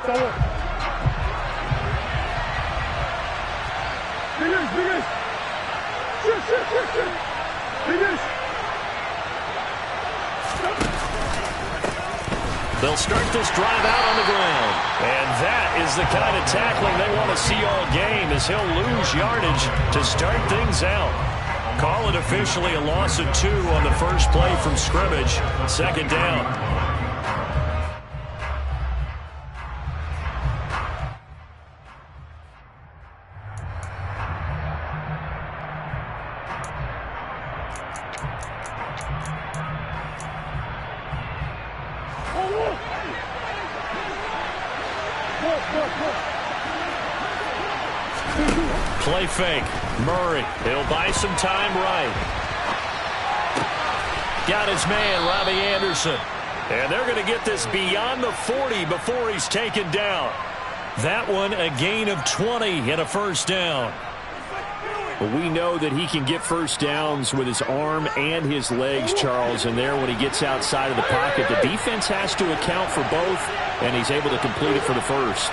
They'll start this drive out on the ground. And that is the kind of tackling they want to see all game, as he'll lose yardage to start things out. Call it officially a loss of 2 on the first play from scrimmage. Second down. Play fake. Murray. He'll buy some time right. Got his man, Robbie Anderson. And they're going to get this beyond the 40 before he's taken down. That one a gain of 20 and a first down. Well, we know that he can get first downs with his arm and his legs, Charles, and there when he gets outside of the pocket, the defense has to account for both, and he's able to complete it for the first.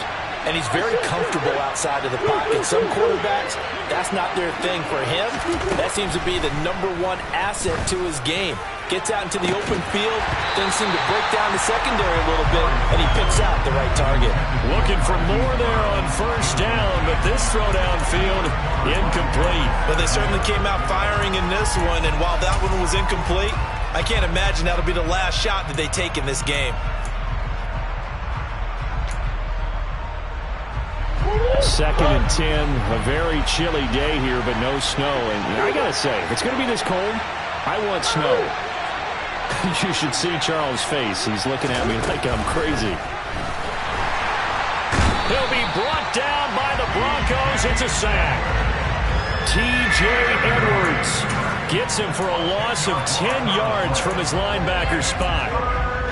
And he's very comfortable outside of the pocket. Some quarterbacks, that's not their thing. For him, that seems to be the #1 asset to his game. Gets out into the open field, things seem to break down the secondary a little bit, and he picks out the right target. Looking for more there on first down, but this throw downfield, incomplete. But they certainly came out firing in this one, and while that one was incomplete, I can't imagine that'll be the last shot that they take in this game. Second and 10, a very chilly day here, but no snow. And I got to say, if it's going to be this cold, I want snow. You should see Charles' face. He's looking at me like I'm crazy. He'll be brought down by the Broncos. It's a sack. T.J. Edwards gets him for a loss of 10 yards from his linebacker spot.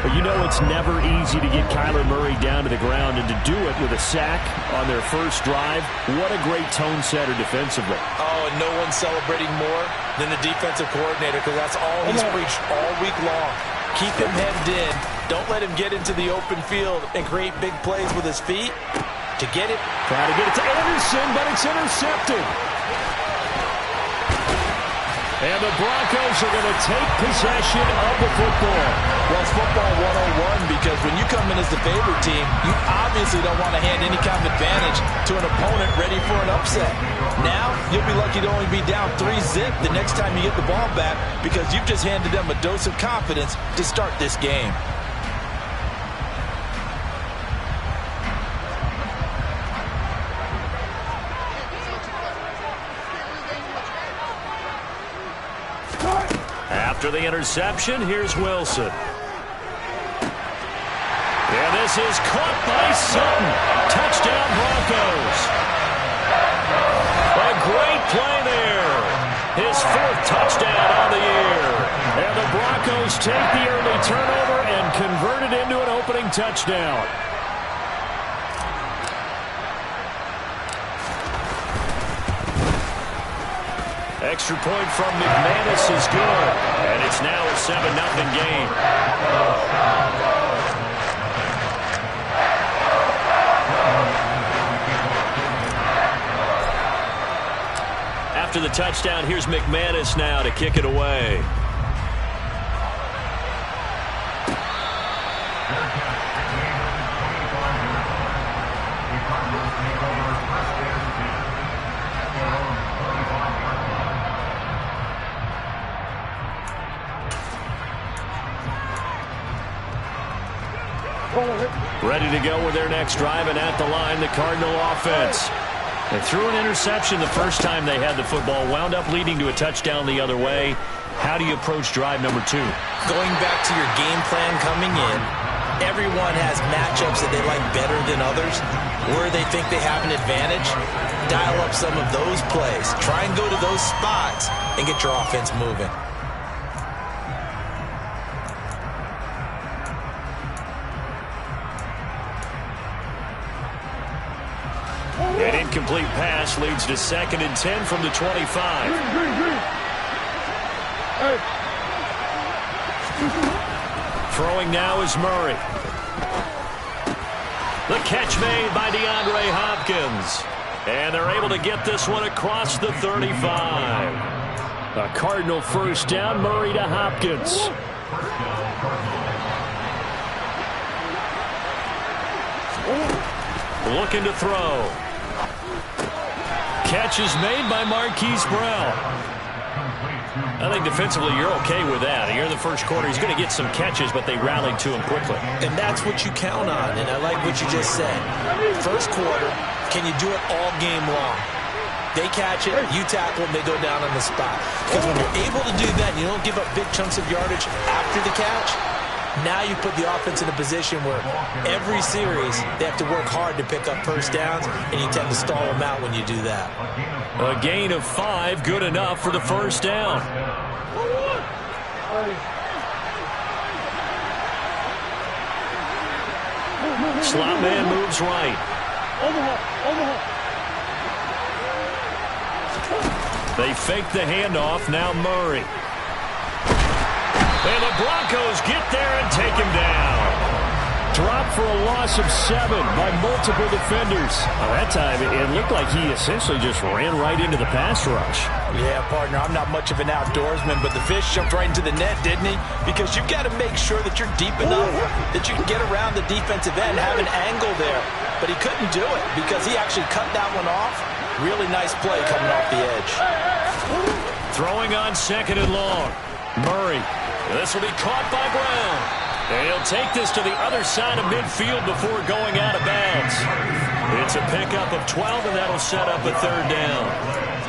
But you know it's never easy to get Kyler Murray down to the ground, and to do it with a sack on their first drive, what a great tone setter defensively. Oh, and no one's celebrating more than the defensive coordinator, because that's all he's preached all week long. Keep him hemmed in. Don't let him get into the open field and create big plays with his feet. To get it. Try to get it to Anderson, but it's intercepted. And the Broncos are going to take possession of the football. Well, it's football 101, because when you come in as the favorite team, you obviously don't want to hand any kind of advantage to an opponent ready for an upset. Now, you'll be lucky to only be down 3-zip the next time you get the ball back, because you've just handed them a dose of confidence to start this game. After the interception, here's Wilson. And this is caught by Sutton. Touchdown, Broncos. A great play there. His 4th touchdown on the year. And the Broncos take the early turnover and convert it into an opening touchdown. Extra point from McManus is good, and it's now a 7-0 game. After the touchdown, here's McManus now to kick it away. Ready to go with their next drive, and at the line, the Cardinal offense. They threw an interception the first time they had the football, wound up leading to a touchdown the other way. How do you approach drive number 2? Going back to your game plan coming in, everyone has matchups that they like better than others. Where they think they have an advantage, dial up some of those plays. Try and go to those spots and get your offense moving. An incomplete pass leads to 2nd and 10 from the 25. Throwing now is Murray. The catch made by DeAndre Hopkins. And they're able to get this one across the 35. A Cardinal first down, Murray to Hopkins. Looking to throw. Catch is made by Marquise Brown. I think defensively you're okay with that. Here in the first quarter, he's going to get some catches, but they rallied to him quickly. And that's what you count on, and I like what you just said. First quarter, can you do it all game long? They catch it, you tackle them, they go down on the spot. Because when you're able to do that, you don't give up big chunks of yardage after the catch, now you put the offense in a position where every series they have to work hard to pick up first downs, and you tend to stall them out when you do that. A gain of 5, good enough for the first down. Slot man moves right. They fake the handoff, now Murray. And the Broncos get there and take him down. Dropped for a loss of 7 by multiple defenders. That time, it looked like he essentially just ran right into the pass rush. Yeah, partner, I'm not much of an outdoorsman, but the fish jumped right into the net, didn't he? Because you've got to make sure that you're deep enough that you can get around the defensive end, have an angle there. But he couldn't do it because he actually cut that one off. Really nice play coming off the edge. Throwing on 2nd and long. Murray. This will be caught by Brown. And he'll take this to the other side of midfield before going out of bounds. It's a pickup of 12, and that'll set up a 3rd down.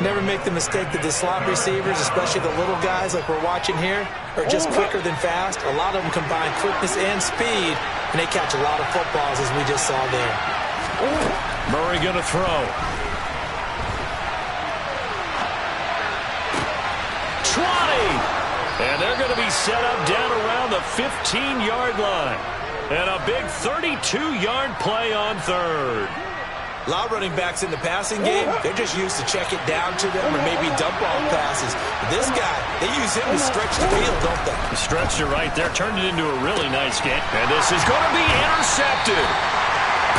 Never make the mistake that the slot receivers, especially the little guys like we're watching here, are just quicker than fast. A lot of them combine quickness and speed, and they catch a lot of footballs, as we just saw there. Murray going to throw. And they're going to be set up down around the 15-yard line. And a big 32-yard play on 3rd. A lot of running backs in the passing game, they're just used to check it down to them or maybe dump off passes. But this guy, they use him to stretch the field, don't they? He stretched it right there, turned it into a really nice game. And this is going to be intercepted.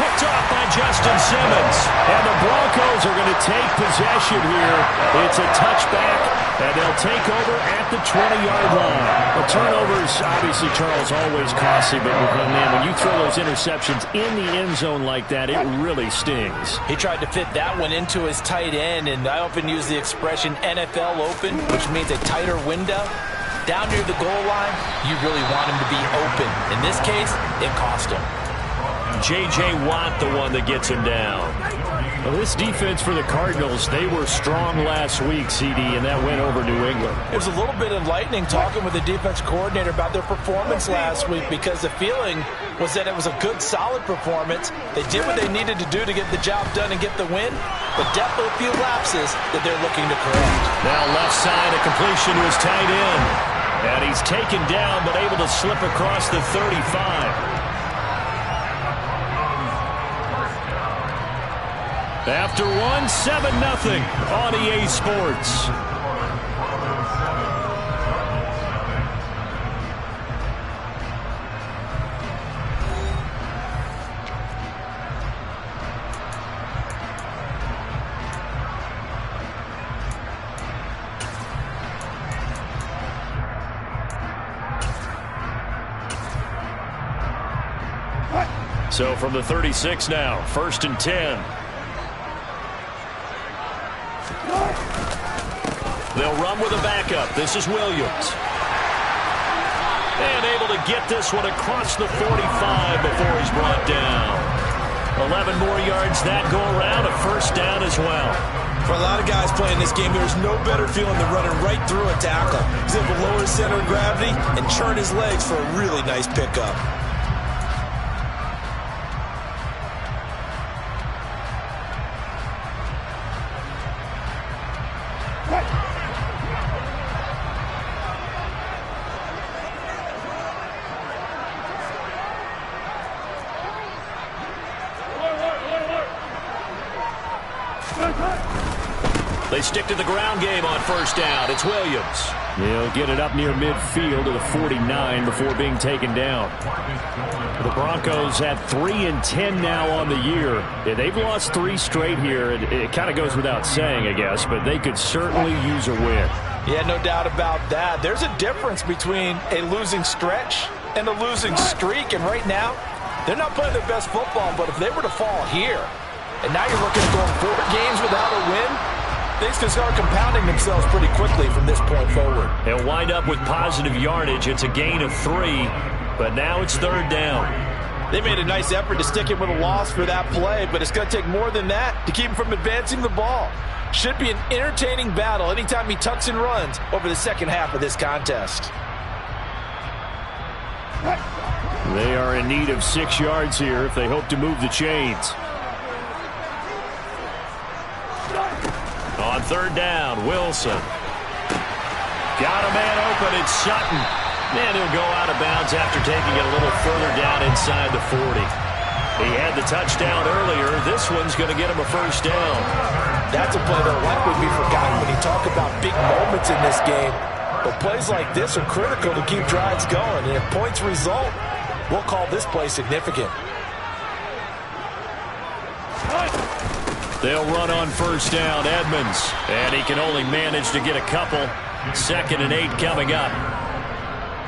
Picked off by Justin Simmons. And the Broncos are going to take possession here. It's a touchback, and they'll take over at the 20-yard line. The turnovers, obviously, Charles, always costly, but man, when you throw those interceptions in the end zone like that, it really stings. He tried to fit that one into his tight end, and I often use the expression NFL open, which means a tighter window. Down near the goal line, you really want him to be open. In this case, it cost him. J.J. Watt, the one that gets him down. Well, this defense for the Cardinals, they were strong last week, CD, and that went over New England. It was a little bit enlightening talking with the defense coordinator about their performance last week because the feeling was that it was a good, solid performance. They did what they needed to do to get the job done and get the win, but definitely a few lapses that they're looking to correct. Now left side, a completion to his tight end. And he's taken down, but able to slip across the 35. After 7-0 on EA Sports. So from the 36 now, 1st and 10. They'll run with a backup. This is Williams. And able to get this one across the 45 before he's brought down. 11 more yards that go around, a 1st down as well. For a lot of guys playing this game, there's no better feeling than running right through a tackle. He's able to lower his center of gravity and churn his legs for a really nice pickup. They stick to the ground game on first down. It's Williams. He'll get it up near midfield to the 49 before being taken down. The Broncos have 3-10 now on the year. Yeah, they've lost 3 straight here. It kind of goes without saying, I guess, but they could certainly use a win. Yeah, no doubt about that. There's a difference between a losing stretch and a losing streak, and right now, they're not playing their best football, but if they were to fall here, and now you're looking at going 4 games without a win, things can start compounding themselves pretty quickly from this point forward. They'll wind up with positive yardage. It's a gain of 3, but now it's 3rd down. They made a nice effort to stick him with a loss for that play, but it's going to take more than that to keep him from advancing the ball. Should be an entertaining battle anytime he tucks and runs over the second half of this contest. They are in need of 6 yards here if they hope to move the chains. On 3rd down, Wilson. Got a man open. It's Sutton. And he'll go out of bounds after taking it a little further down inside the 40. He had the touchdown earlier. This one's going to get him a first down. That's a play that likely be forgotten when you talk about big moments in this game. But plays like this are critical to keep drives going. And if points result, we'll call this play significant. They'll run on first down, Edmonds. And he can only manage to get a couple. 2nd and 8 coming up.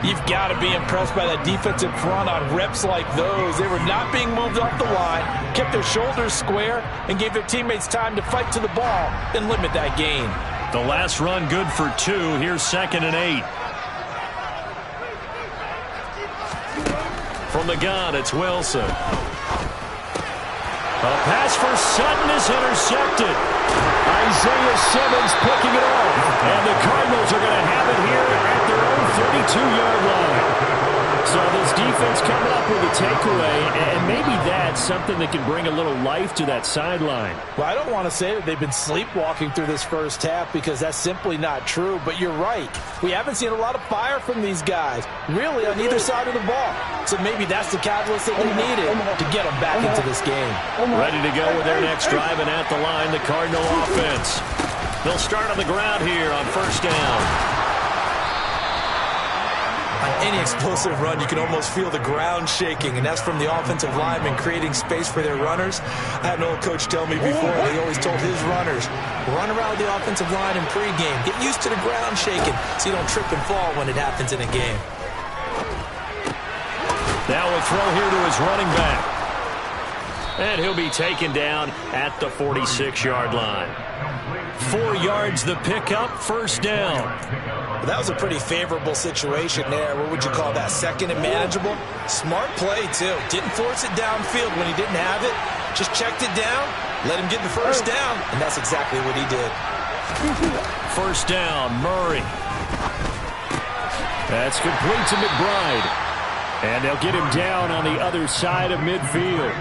You've got to be impressed by that defensive front on reps like those. They were not being moved off the line, kept their shoulders square, and gave their teammates time to fight to the ball and limit that gain. The last run good for 2. Here's 2nd and 8. From the gun, it's Wilson. A pass for Sutton is intercepted. Isaiah Simmons picking it off. And the Cardinals are going to have it here at their own 32-yard line. So this defense coming up with a takeaway, and maybe that's something that can bring a little life to that sideline. Well, I don't want to say that they've been sleepwalking through this first half because that's simply not true, but you're right. We haven't seen a lot of fire from these guys, really, on either side of the ball. So maybe that's the catalyst that they needed to get them back into this game. Ready to go with their next drive, and at the line, the Cardinal offense. They'll start on the ground here on first down. On any explosive run, you can almost feel the ground shaking, and that's from the offensive linemen creating space for their runners. I had an old coach tell me before, he always told his runners, run around the offensive line in pregame. Get used to the ground shaking so you don't trip and fall when it happens in a game. Now a throw here to his running back. And he'll be taken down at the 46-yard line. 4 yards the pickup, first down. Well, that was a pretty favorable situation there. What would you call that? 2nd and manageable? Smart play, too. Didn't force it downfield when he didn't have it. Just checked it down, let him get the first down, and that's exactly what he did. First down, Murray. That's complete to McBride. And they'll get him down on the other side of midfield.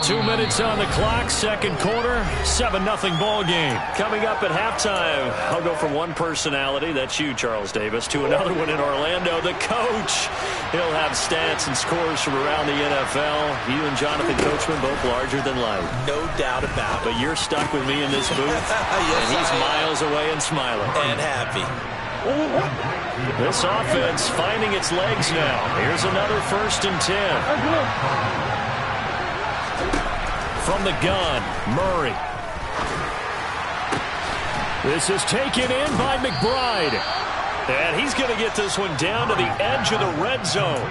2 minutes on the clock, second quarter, 7-0 ball game. Coming up at halftime, I'll go from one personality, that's you, Charles Davis, to another one in Orlando, the coach. He'll have stats and scores from around the NFL. You and Jonathan Coachman both larger than life. No doubt about it. But you're stuck with me in this booth, yes, and he's miles away and smiling. And happy. This offense finding its legs now. Here's another 1st and 10. From the gun, Murray. This is taken in by McBride. And he's going to get this one down to the edge of the red zone.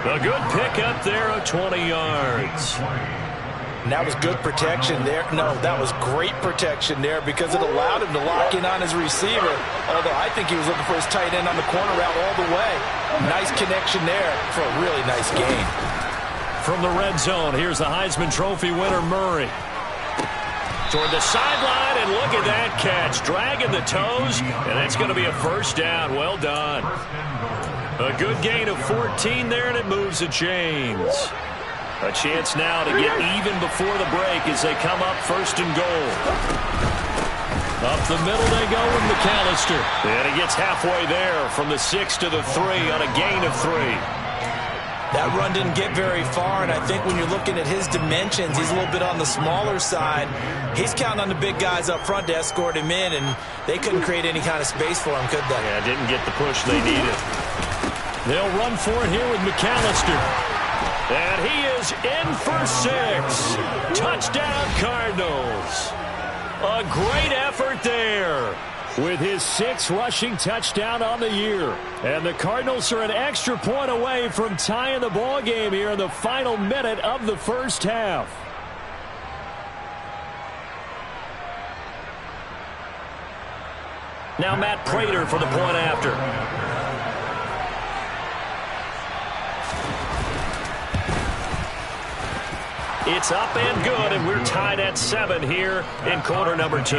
A good pickup there of 20 yards. And that was good protection there. No, that was great protection there because it allowed him to lock in on his receiver. Although I think he was looking for his tight end on the corner route all the way. Nice connection there for a really nice gain. From the red zone, here's the Heisman Trophy winner, Murray. Toward the sideline, and look at that catch. Dragging the toes, and it's going to be a first down. Well done. A good gain of 14 there, and it moves the chains. A chance now to get even before the break as they come up 1st and goal. Up the middle they go with McAllister. And he gets halfway there from the 6 to the 3 on a gain of 3. That run didn't get very far, and I think when you're looking at his dimensions, he's a little bit on the smaller side. He's counting on the big guys up front to escort him in, and they couldn't create any kind of space for him, could they? Yeah, didn't get the push they needed. They'll run for it here with McAllister. And he is in for 6. Touchdown, Cardinals. A great effort there with his 6th rushing touchdown on the year. And the Cardinals are an extra point away from tying the ball game here in the final minute of the first half. Now Matt Prater for the point after. It's up and good, and we're tied at 7 here in quarter number 2.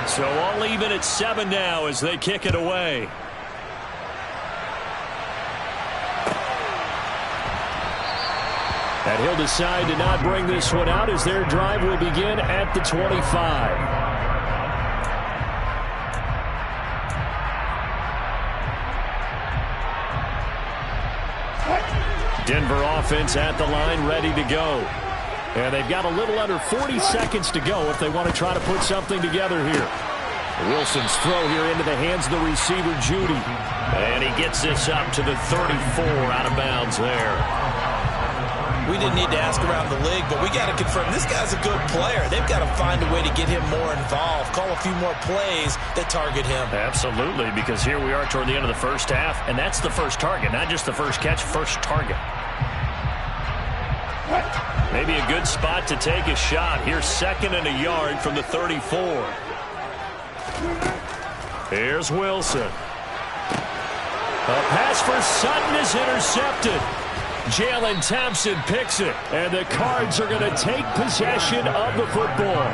So all even at 7 now as they kick it away. And he'll decide to not bring this one out as their drive will begin at the 25. Denver offense at the line, ready to go. And they've got a little under 40 seconds to go if they want to try to put something together here. Wilson's throw here into the hands of the receiver, Judy. And he gets this up to the 34 out of bounds there. We didn't need to ask around the league, but we got to confirm this guy's a good player. They've got to find a way to get him more involved, call a few more plays that target him. Absolutely, because here we are toward the end of the first half, and that's the first target, not just the first catch, first target. Maybe a good spot to take a shot. Here's 2nd and a yard from the 34. Here's Wilson. A pass for Sutton is intercepted. Jalen Thompson picks it, and the Cards are going to take possession of the football.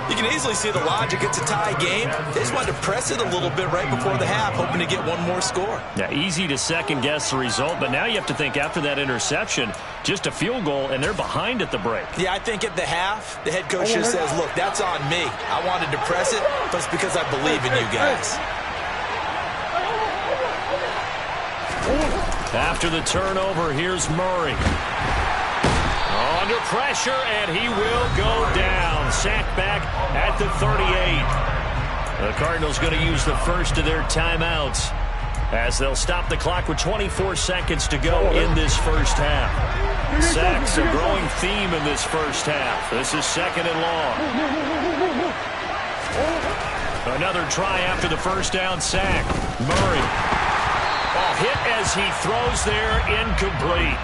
You can easily see the logic. It's a tie game. They just wanted to press it a little bit right before the half, hoping to get one more score. Yeah, easy to second-guess the result, but now you have to think after that interception, just a field goal, and they're behind at the break. Yeah, I think at the half, the head coach just says, look, that's on me. I wanted to press it, but it's because I believe in you guys. After the turnover, here's Murray. Under pressure, and he will go down. Sacked back at the 38. The Cardinals going to use the first of their timeouts as they'll stop the clock with 24 seconds to go in this first half. Sacks, a growing theme in this first half. This is 2nd and long. Another try after the first down sack. Murray. Ball hit as he throws there, incomplete.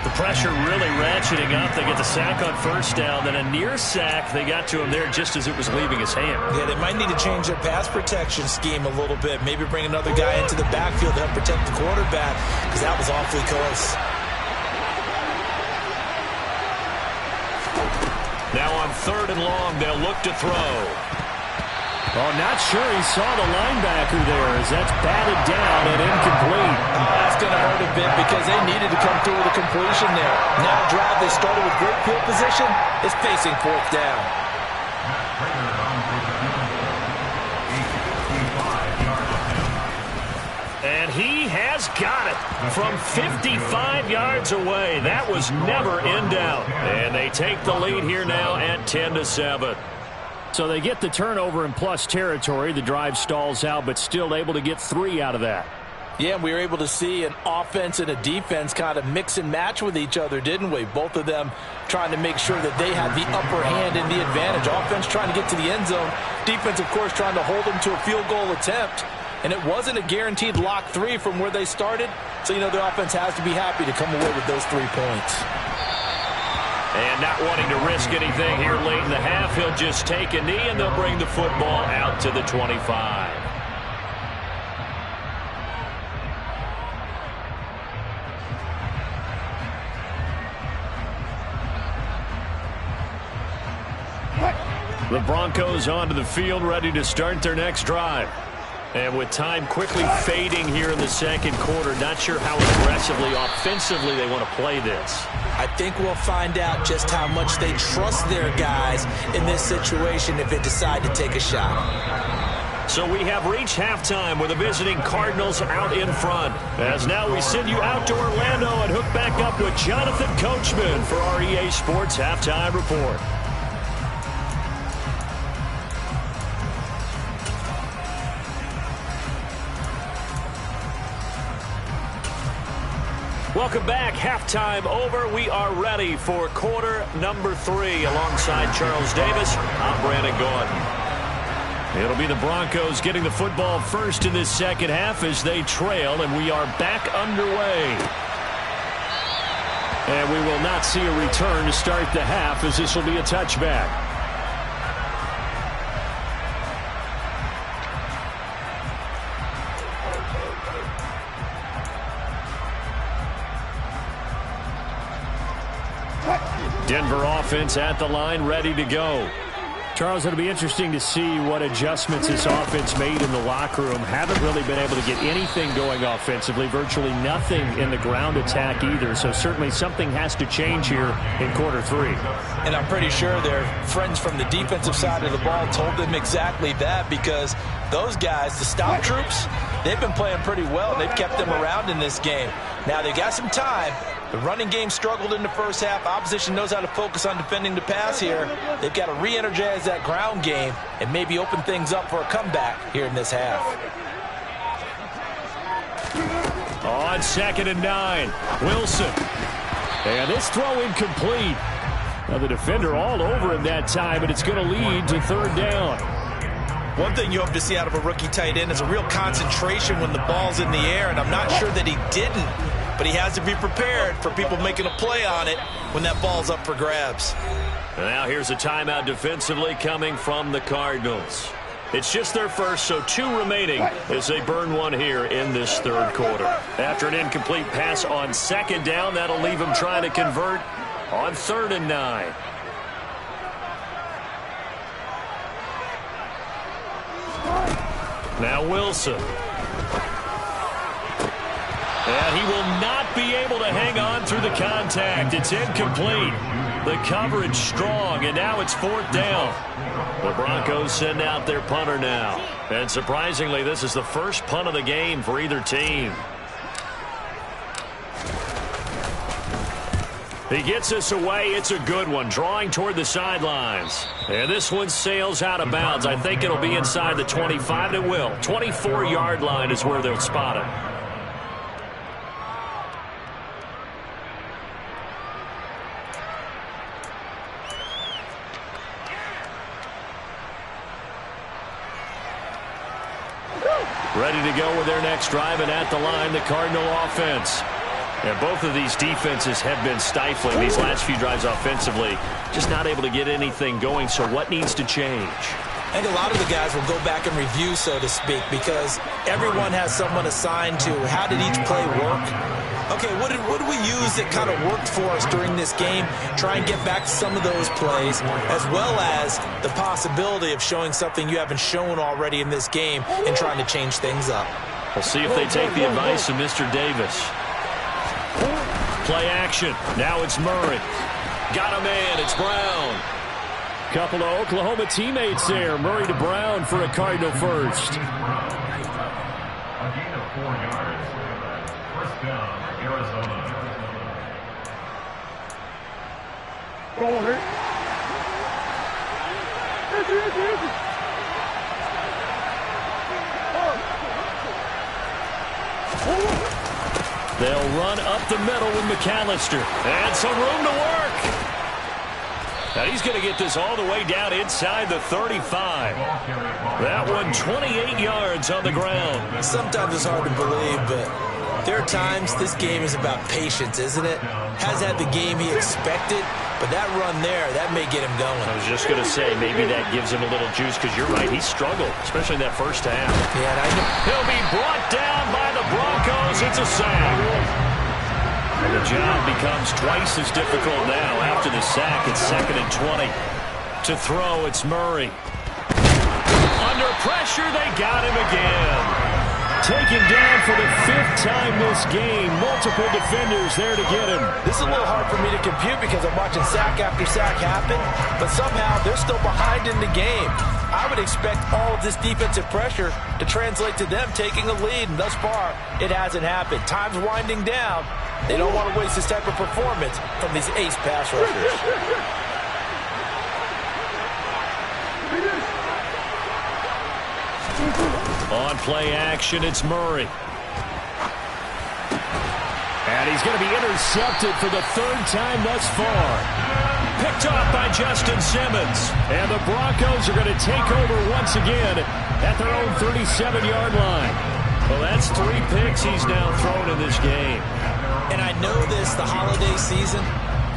The pressure really ratcheting up. They get the sack on first down, then a near sack. They got to him there just as it was leaving his hand. Yeah, they might need to change their pass protection scheme a little bit. Maybe bring another guy into the backfield to help protect the quarterback, because that was awfully close. Now on 3rd and long, they'll look to throw. Oh, not sure he saw the linebacker there as that's batted down and incomplete. That's going to hurt a bit because they needed to come through with a completion there. Now a drive they started with great field position is facing 4th down. And he has got it from 55 yards away. That was never in doubt. And they take the lead here now at 10-7. So they get the turnover in plus territory. The drive stalls out, but still able to get 3 out of that. Yeah, we were able to see an offense and a defense kind of mix and match with each other, didn't we? Both of them trying to make sure that they had the upper hand and the advantage. Offense trying to get to the end zone. Defense, of course, trying to hold them to a field goal attempt. And it wasn't a guaranteed lock 3 from where they started. So, you know, the offense has to be happy to come away with those 3 points. And not wanting to risk anything here late in the half, he'll just take a knee, and they'll bring the football out to the 25. The Broncos onto the field, ready to start their next drive. And with time quickly fading here in the second quarter, not sure how aggressively, offensively they want to play this. I think we'll find out just how much they trust their guys in this situation if they decide to take a shot. So we have reached halftime with the visiting Cardinals out in front. As now we send you out to Orlando and hook back up with Jonathan Coachman for our EA Sports Halftime Report. Welcome back. Halftime over. We are ready for quarter number 3. Alongside Charles Davis, I'm Brandon Gordon. It'll be the Broncos getting the football first in this second half as they trail, and we are back underway. And we will not see a return to start the half, as this will be a touchback. Denver offense at the line, ready to go. Charles, it'll be interesting to see what adjustments this offense made in the locker room. Haven't really been able to get anything going offensively, virtually nothing in the ground attack either. So certainly something has to change here in quarter 3. And I'm pretty sure their friends from the defensive side of the ball told them exactly that, because those guys, the stop troops, they've been playing pretty well, and they've kept them around in this game. Now they've got some time. The running game struggled in the first half. Opposition knows how to focus on defending the pass here. They've got to re-energize that ground game and maybe open things up for a comeback here in this half. On 2nd and 9, Wilson. And this throw incomplete. Now the defender all over him that time, and it's going to lead to 3rd down. One thing you hope to see out of a rookie tight end is a real concentration when the ball's in the air, and I'm not sure that he didn't, but he has to be prepared for people making a play on it when that ball's up for grabs. And now here's a timeout defensively coming from the Cardinals. It's just their first, so 2 remaining as they burn one here in this 3rd quarter. After an incomplete pass on 2nd down, that'll leave them trying to convert on 3rd and 9. Now Wilson. And he will not be able to hang on through the contact. It's incomplete. The coverage strong, and now it's 4th down. The Broncos send out their punter now. And surprisingly, this is the first punt of the game for either team. He gets us away. It's a good one, drawing toward the sidelines. And this one sails out of bounds. I think it'll be inside the 25. It will. 24-yard line is where they'll spot it. Ready to go with their next drive, and at the line, the Cardinal offense. And both of these defenses have been stifling these last few drives offensively. Just not able to get anything going, so what needs to change? I think a lot of the guys will go back and review, so to speak, because everyone has someone assigned to how did each play work. Okay, what did we use that kind of worked for us during this game? Try and get back to some of those plays, as well as the possibility of showing something you haven't shown already in this game and trying to change things up. We'll see if they take the advice of Mr. Davis. Play action. Now it's Murray. Got a man. It's Brown. Couple of Oklahoma teammates there. Murray to Brown for a Cardinal first. A gain of 4 yards. First down, Arizona. They'll run up the middle with McAllister. And some room to work. Now he's going to get this all the way down inside the 35. That one 28 yards on the ground. Sometimes it's hard to believe, but there are times this game is about patience, isn't it? Has had the game he expected, but that run there, that may get him going. I was just going to say, maybe that gives him a little juice, because you're right, he struggled, especially in that first half. Yeah, I know. He'll be brought down by the Broncos. It's a sack. And the job becomes twice as difficult now after the sack. It's 2nd and 20. To throw, it's Murray. Under Under pressure, they got him again. Taken down for the 5th time this game. Multiple defenders there to get him. This is a little hard for me to compute because I'm watching sack after sack happen, but somehow they're still behind in the game. I would expect all of this defensive pressure to translate to them taking a lead, and thus far, it hasn't happened. Time's winding down. They don't want to waste this type of performance from these ace pass rushers. On play action, it's Murray. And he's going to be intercepted for the 3rd time thus far. Picked off by Justin Simmons. And the Broncos are going to take over once again at their own 37-yard line. Well, that's 3 picks he's now thrown in this game. And I know this, the holiday season,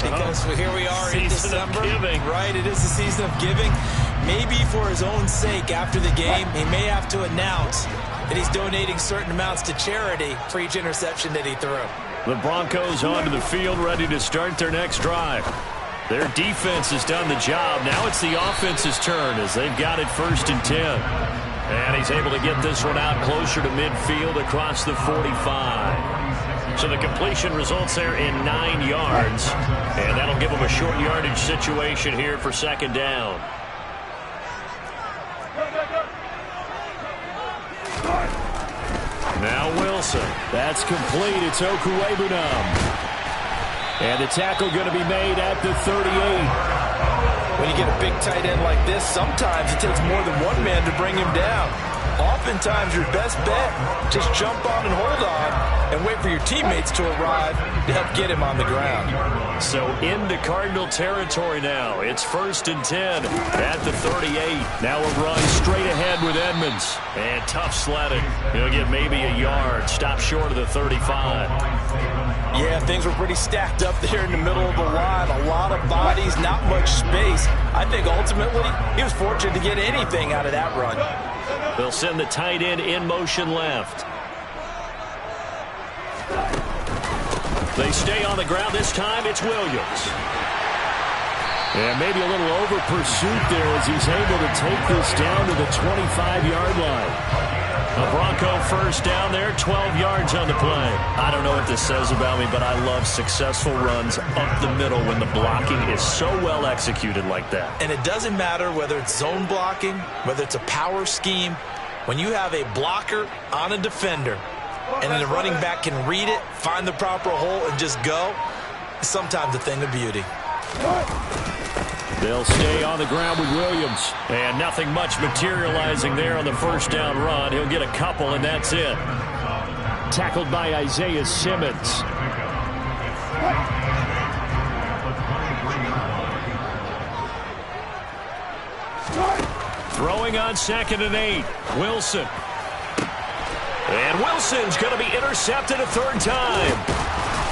because here we are in December. Right, it is the season of giving. Maybe for his own sake after the game, he may have to announce that he's donating certain amounts to charity for each interception that he threw. The Broncos onto the field ready to start their next drive. Their defense has done the job. Now it's the offense's turn as they've got it 1st and 10. And he's able to get this one out closer to midfield across the 45. So the completion results there in 9 yards. And that'll give them a short yardage situation here for 2nd down. Now Wilson. That's complete. It's Okuwebunam. And the tackle going to be made at the 38. When you get a big tight end like this, sometimes it takes more than one man to bring him down. Oftentimes, your best bet, just jump on and hold on and wait for your teammates to arrive to help get him on the ground. So into Cardinal territory now. It's 1st and 10 at the 38. Now a run straight ahead with Edmonds. And tough sledding. He'll get maybe a yard. Stop short of the 35. Yeah, things were pretty stacked up there in the middle of the line. A lot of bodies, not much space. I think ultimately he was fortunate to get anything out of that run. They'll send the tight end in motion left. They stay on the ground. This time it's Williams. And maybe a little over pursuit there as he's able to take this down to the 25-yard line. A Bronco 1st down there, 12 yards on the play. I don't know what this says about me, but I love successful runs up the middle when the blocking is so well executed like that. And it doesn't matter whether it's zone blocking, whether it's a power scheme. When you have a blocker on a defender and then the running back can read it, find the proper hole, and just go, it's sometimes a thing of beauty. They'll stay on the ground with Williams. And nothing much materializing there on the 1st down run. He'll get a couple, and that's it. Tackled by Isaiah Simmons. Throwing on 2nd and 8. Wilson. And Wilson's going to be intercepted a 3rd time.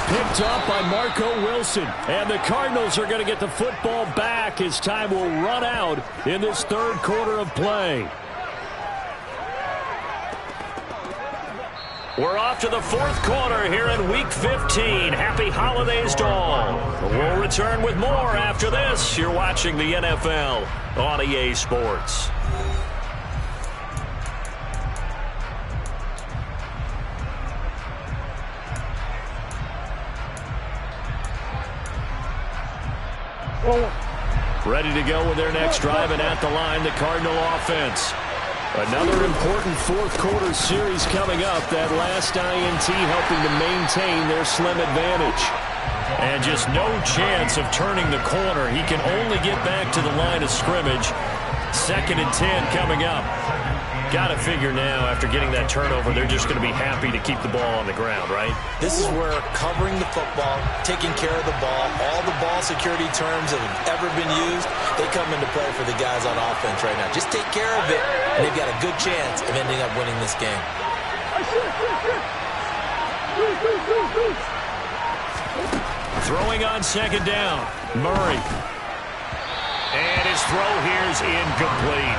Picked up by Marco Wilson. And the Cardinals are going to get the football back as time will run out in this 3rd quarter of play. We're off to the 4th quarter here in Week 15. Happy holidays to all. We'll return with more after this. You're watching the NFL on EA Sports. Ready to go with their next drive, and at the line, the Cardinal offense. Another important 4th quarter series coming up. That last INT helping to maintain their slim advantage. And just no chance of turning the corner. He can only get back to the line of scrimmage. 2nd and 10 coming up. Got to figure now, after getting that turnover, they're just going to be happy to keep the ball on the ground, right? This is where covering the football, taking care of the ball, all the ball security terms that have ever been used, they come into play for the guys on offense right now. Just take care of it, and they've got a good chance of ending up winning this game. Throwing on 2nd down, Murray. And his throw here is incomplete.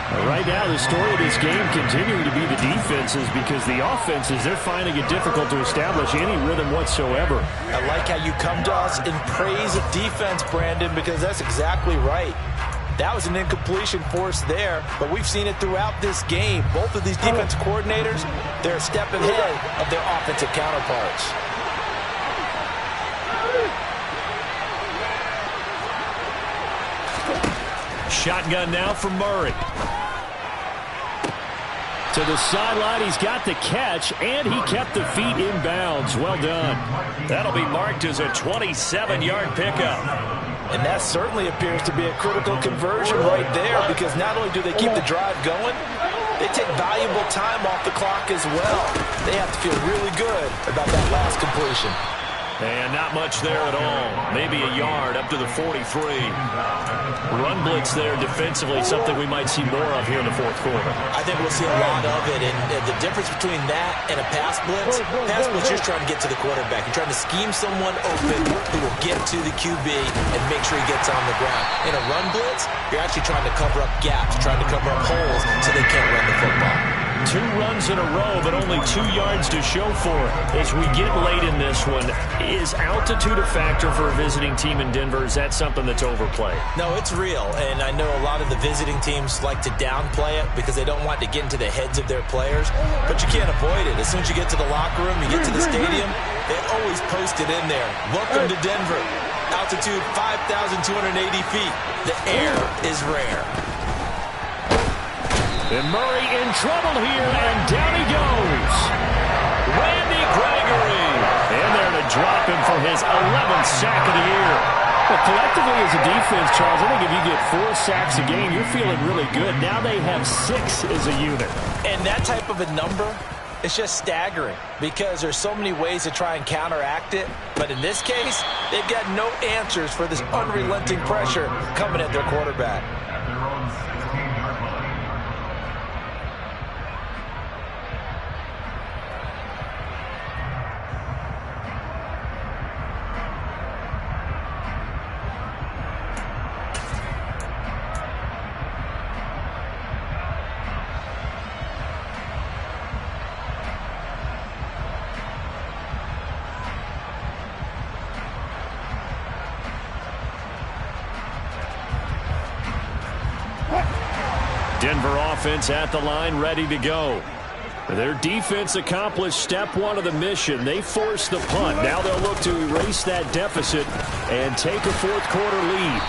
Right now, the story of this game continuing to be the defenses, because the offenses, they're finding it difficult to establish any rhythm whatsoever. I like how you come to us in praise of defense, Brandon, because that's exactly right. That was an incompletion forced there, but we've seen it throughout this game. Both of these defensive coordinators, they're a step ahead of their offensive counterparts. Shotgun now for Murray. To the sideline, he's got the catch, and he kept the feet in bounds. Well done. That'll be marked as a 27-yard pickup. And that certainly appears to be a critical conversion right there, because not only do they keep the drive going, they take valuable time off the clock as well. They have to feel really good about that last completion. And not much there at all. Maybe a yard up to the 43. Run blitz there defensively, something we might see more of here in the fourth quarter. I think we'll see a lot of it. And the difference between that and a pass blitz, you're trying to get to the quarterback. You're trying to scheme someone open who will get to the QB and make sure he gets on the ground. In a run blitz, you're actually trying to cover up gaps, trying to cover up holes so they can't run the football. 2 runs in a row, but only 2 yards to show for it. As we get late in this one, is altitude a factor for a visiting team in Denver? Is that something that's overplayed? No, it's real, and I know a lot of the visiting teams like to downplay it because they don't want to get into the heads of their players, but you can't avoid it. As soon as you get to the locker room, you get to the stadium, they always post it in there. Welcome to Denver. Altitude 5,280 feet. The air is rare. And Murray in trouble here, and down he goes. Randy Gregory. And there to drop him for his 11th sack of the year. Well, collectively as a defense, Charles, I think if you get 4 sacks a game, you're feeling really good. Now they have 6 as a unit. And that type of a number, it's just staggering because there's so many ways to try and counteract it. But in this case, they've got no answers for this unrelenting pressure coming at their quarterback. At their own 16-yard line. Denver offense at the line, ready to go. Their defense accomplished step 1 of the mission. They forced the punt. Now they'll look to erase that deficit and take a fourth quarter lead.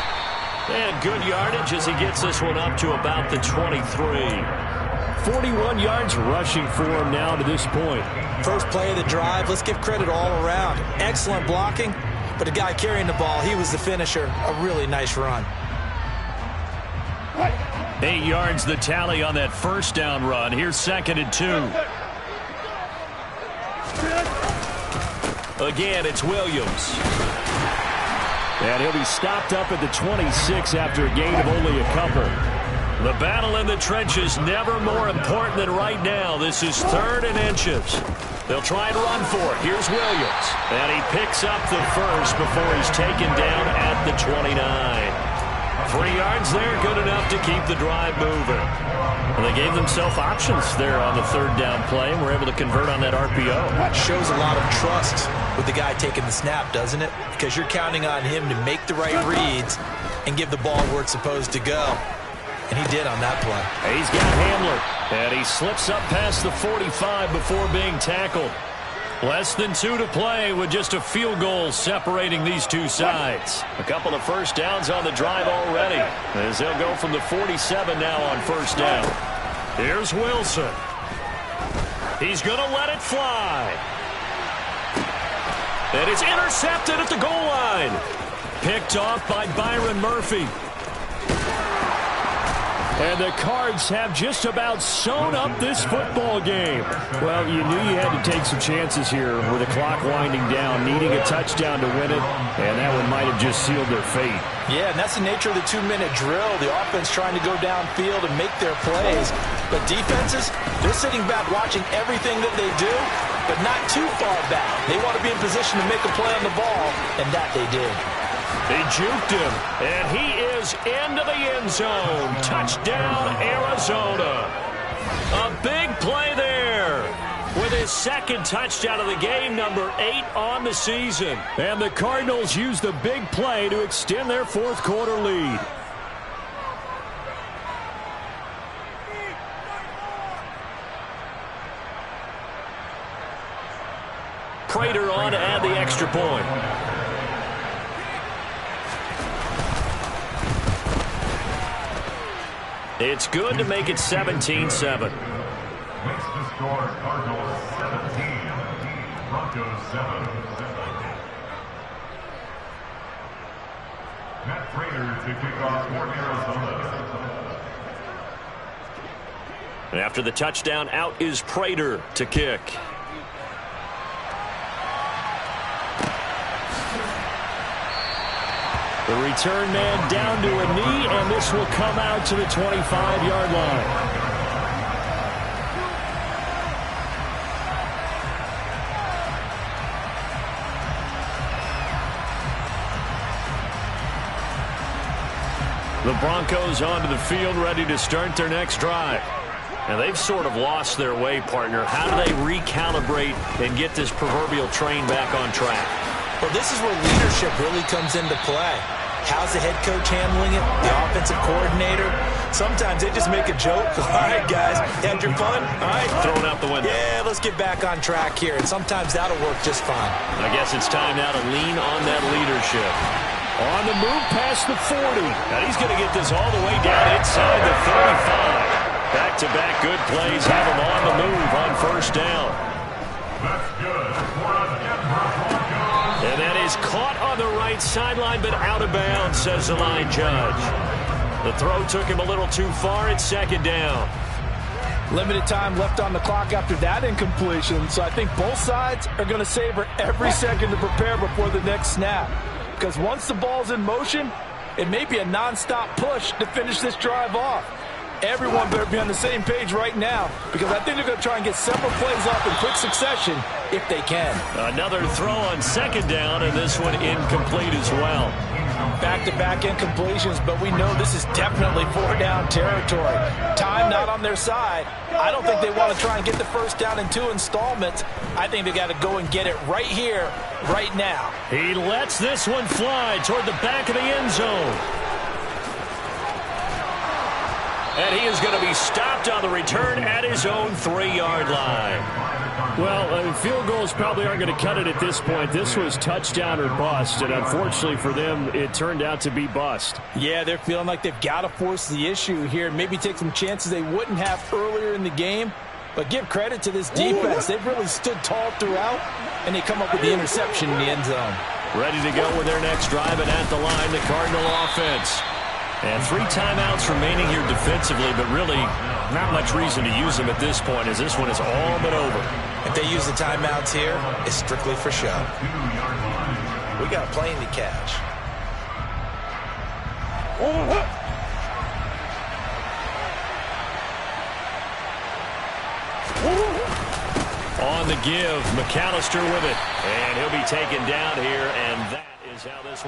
And good yardage as he gets this one up to about the 23. 41 yards rushing for him now to this point. First play of the drive, let's give credit all around. Excellent blocking, but the guy carrying the ball, he was the finisher. A really nice run. 8 yards the tally on that first down run. Here's 2nd and 2. Again, it's Williams. And he'll be stopped up at the 26 after a gain of only a couple. The battle in the trenches never more important than right now. This is 3rd and inches. They'll try and run for it. Here's Williams. And he picks up the first before he's taken down at the 29. 3 yards there, good enough to keep the drive moving. And they gave themselves options there on the 3rd down play and were able to convert on that RPO. That shows a lot of trust with the guy taking the snap, doesn't it? Because you're counting on him to make the right reads and give the ball where it's supposed to go. And he did on that play. He's got Hamler, and he slips up past the 45 before being tackled. Less than 2 to play with just a field goal separating these two sides. A couple of first downs on the drive already, as they'll go from the 47 now on first down. Here's Wilson. He's going to let it fly. And it's intercepted at the goal line. Picked off by Byron Murphy. And the Cards have just about sewn up this football game. Well, you knew you had to take some chances here with the clock winding down, needing a touchdown to win it, and that one might have just sealed their fate. Yeah, and that's the nature of the 2-minute drill. The offense trying to go downfield and make their plays. But defenses, they're sitting back watching everything that they do, but not too far back. They want to be in position to make a play on the ball, and that they did. They juked him, and he is into the end zone. Touchdown, Arizona. A big play there with his 2nd touchdown of the game, number 8 on the season. And the Cardinals use the big play to extend their fourth quarter lead. Prater on to add the extra point. It's good to make it 17-7. Makes the score Cardinals 17, Broncos 7. Matt Prater to kick off for Arizona. And after the touchdown, out is Prater to kick. The return man down to a knee, and this will come out to the 25-yard line. The Broncos onto the field, ready to start their next drive. And they've sort of lost their way, partner. How do they recalibrate and get this proverbial train back on track? Well, this is where leadership really comes into play. How's the head coach handling it? The offensive coordinator? Sometimes they just make a joke. All right, guys, had your fun? All right. Throw it out the window. Yeah, let's get back on track here. And sometimes that'll work just fine. I guess it's time now to lean on that leadership. On the move past the 40. Now he's going to get this all the way down inside the 35. Back-to-back good plays have him on the move on first down. That's good for a Denver Broncos. And that is caught on the right sideline, but out of bounds, says the line judge. The throw took him a little too far. It's second down. Limited time left on the clock after that incompletion, so I think both sides are going to savor every second to prepare before the next snap. Because once the ball's in motion, it may be a non-stop push to finish this drive off. Everyone better be on the same page right now, because I think they're going to try and get several plays off in quick succession if they can. Another throw on second down, and this one incomplete as well. Back-to-back incompletions, but we know this is definitely four-down territory. Time not on their side. I don't think they want to try and get the first down in 2 installments. I think they got to go and get it right here, right now. He lets this one fly toward the back of the end zone. And he is going to be stopped on the return at his own 3-yard line. Well, field goals probably aren't going to cut it at this point. This was touchdown or bust, and unfortunately for them, it turned out to be bust. Yeah, they're feeling like they've got to force the issue here, maybe take some chances they wouldn't have earlier in the game. But give credit to this defense. They've really stood tall throughout, and they come up with the interception in the end zone. Ready to go with their next drive, and at the line, the Cardinal offense. And 3 timeouts remaining here defensively, but really not much reason to use them at this point, as this one is all but over. If they use the timeouts here, it's strictly for show. We got a plane to catch. On the give, McAllister with it. And he'll be taken down here, and that is how this one